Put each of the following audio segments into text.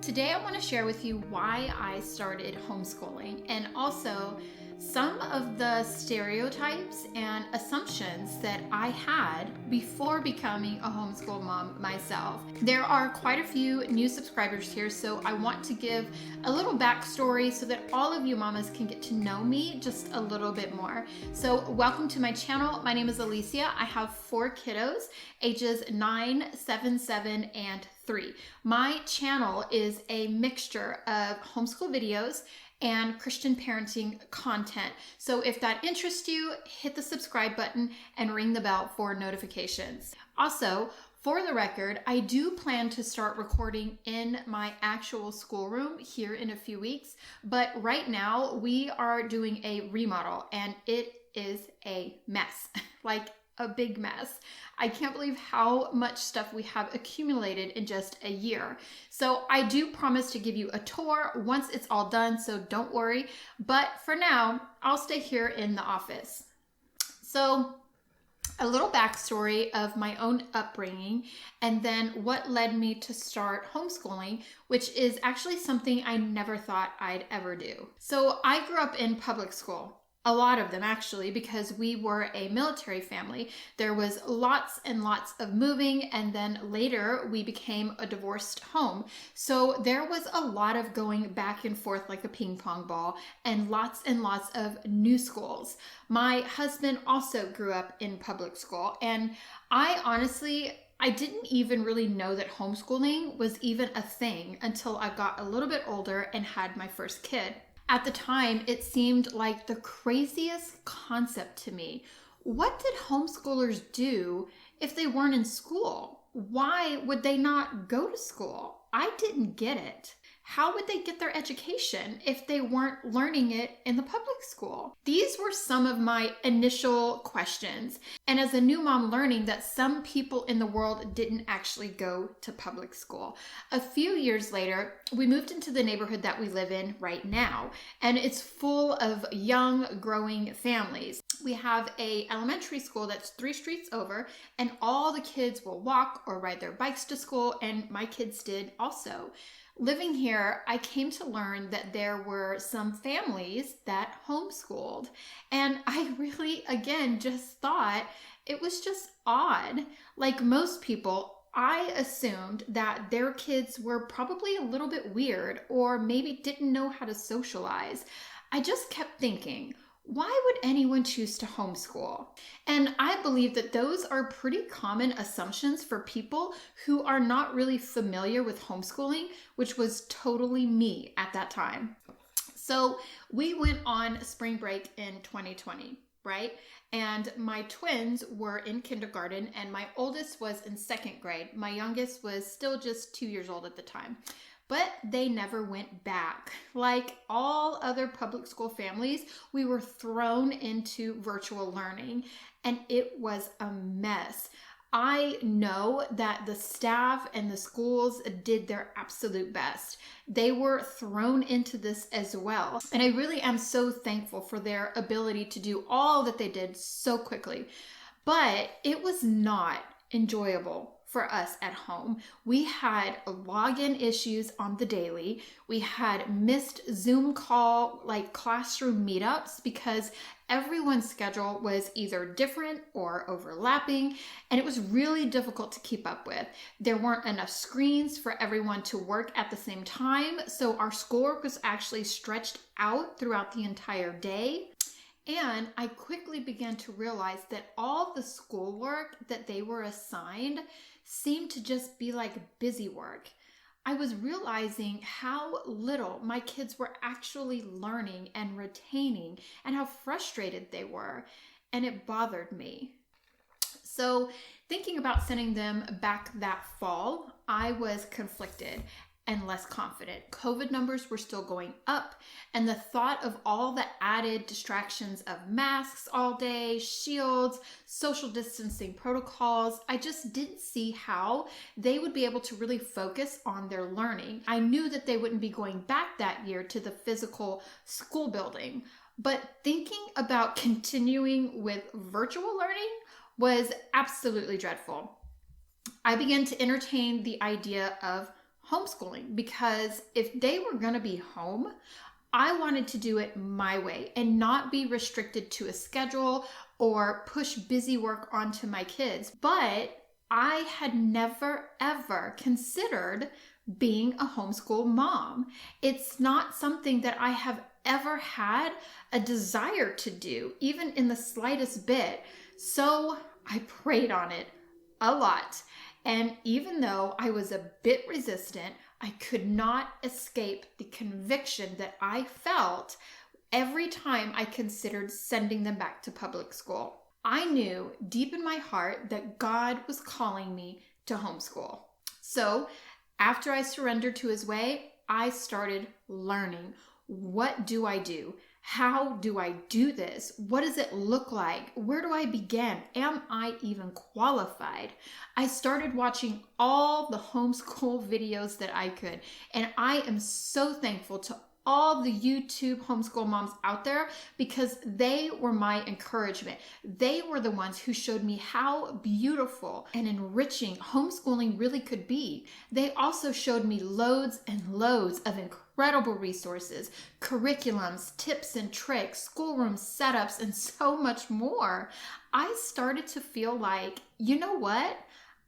Today I want to share with you why I started homeschooling and also some of the stereotypes and assumptions that I had before becoming a homeschool mom myself. There are quite a few new subscribers here, so I want to give a little backstory so that all of you mamas can get to know me just a little bit more. So welcome to my channel. My name is Alicia. I have 4 kiddos, ages 9, 7, 7, and 3. My channel is a mixture of homeschool videos and Christian parenting content. So if that interests you, hit the subscribe button and ring the bell for notifications. Also, for the record, I do plan to start recording in my actual schoolroom here in a few weeks, but right now we are doing a remodel and it is a mess, like a big mess. I can't believe how much stuff we have accumulated in just a year. So I do promise to give you a tour once it's all done, so don't worry. But for now, I'll stay here in the office. So a little backstory of my own upbringing and then what led me to start homeschooling, which is actually something I never thought I'd ever do. So I grew up in public school. A lot of them actually, because we were a military family. There was lots and lots of moving, and then later we became a divorced home. So there was a lot of going back and forth like a ping pong ball and lots of new schools. My husband also grew up in public school, and I didn't even really know that homeschooling was even a thing until I got a little bit older and had my first kid. At the time, it seemed like the craziest concept to me. What did homeschoolers do if they weren't in school? Why would they not go to school? I didn't get it. How would they get their education if they weren't learning it in the public school? These were some of my initial questions. And as a new mom, learning that some people in the world didn't actually go to public school. A few years later, we moved into the neighborhood that we live in right now, and it's full of young, growing families. We have an elementary school that's 3 streets over, and all the kids will walk or ride their bikes to school, and my kids did also. Living here, I came to learn that there were some families that homeschooled. And I really, again, just thought it was just odd. Like most people, I assumed that their kids were probably a little bit weird or maybe didn't know how to socialize. I just kept thinking, why would anyone choose to homeschool? And I believe that those are pretty common assumptions for people who are not really familiar with homeschooling, which was totally me at that time. So we went on spring break in 2020, right? And my twins were in kindergarten and my oldest was in 2nd grade. My youngest was still just 2 years old at the time. But they never went back. Like all other public school families, we were thrown into virtual learning and it was a mess. I know that the staff and the schools did their absolute best. They were thrown into this as well. And I really am so thankful for their ability to do all that they did so quickly. But it was not enjoyable for us at home. We had login issues on the daily. We had missed Zoom call, like classroom meetups, because everyone's schedule was either different or overlapping, and it was really difficult to keep up with. There weren't enough screens for everyone to work at the same time, so our schoolwork was actually stretched out throughout the entire day. And I quickly began to realize that all the schoolwork that they were assigned seemed to just be like busy work. I was realizing how little my kids were actually learning and retaining and how frustrated they were, and it bothered me. So thinking about sending them back that fall, I was conflicted and less confident. COVID numbers were still going up, and the thought of all the added distractions of masks all day, shields, social distancing protocols, I just didn't see how they would be able to really focus on their learning. I knew that they wouldn't be going back that year to the physical school building, but thinking about continuing with virtual learning was absolutely dreadful. I began to entertain the idea of homeschooling because if they were going to be home, I wanted to do it my way and not be restricted to a schedule or push busy work onto my kids. But I had never ever considered being a homeschool mom. It's not something that I have ever had a desire to do, even in the slightest bit. So I prayed on it a lot. And even though I was a bit resistant, I could not escape the conviction that I felt every time I considered sending them back to public school. I knew deep in my heart that God was calling me to homeschool. So after I surrendered to his way, I started learning. What do I do? How do I do this? What does it look like? Where do I begin? Am I even qualified? I started watching all the homeschool videos that I could, and I am so thankful to all the YouTube homeschool moms out there because they were my encouragement. They were the ones who showed me how beautiful and enriching homeschooling really could be. They also showed me loads and loads of incredible resources, curriculums, tips and tricks, schoolroom setups, and so much more. I started to feel like, you know what?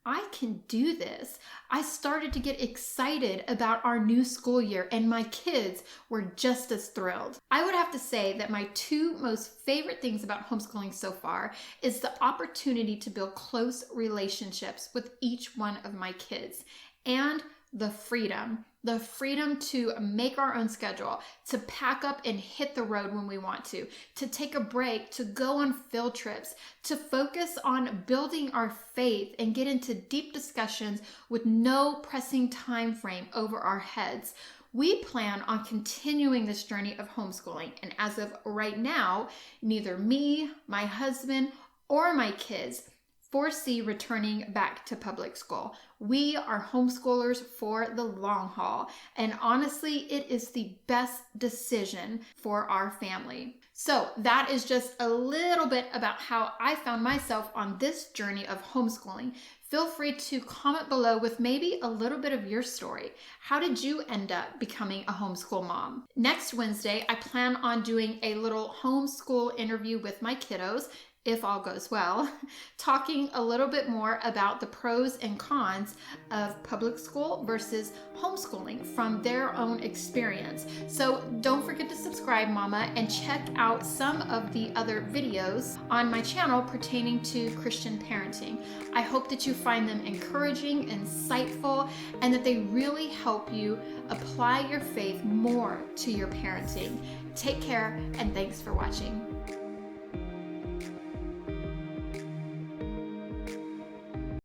I can do this. I started to get excited about our new school year, and my kids were just as thrilled. I would have to say that my two most favorite things about homeschooling so far is the opportunity to build close relationships with each one of my kids and the freedom to make our own schedule, to pack up and hit the road when we want to take a break, to go on field trips, to focus on building our faith and get into deep discussions with no pressing time frame over our heads. We plan on continuing this journey of homeschooling, and as of right now, neither me, my husband, or my kids foresee returning back to public school. We are homeschoolers for the long haul, and honestly, it is the best decision for our family. So that is just a little bit about how I found myself on this journey of homeschooling. Feel free to comment below with maybe a little bit of your story. How did you end up becoming a homeschool mom? Next Wednesday, I plan on doing a little homeschool interview with my kiddos, if all goes well, talking a little bit more about the pros and cons of public school versus homeschooling from their own experience. So don't forget to subscribe, Mama, and check out some of the other videos on my channel pertaining to Christian parenting. I hope that you find them encouraging, insightful, and that they really help you apply your faith more to your parenting. Take care, and thanks for watching.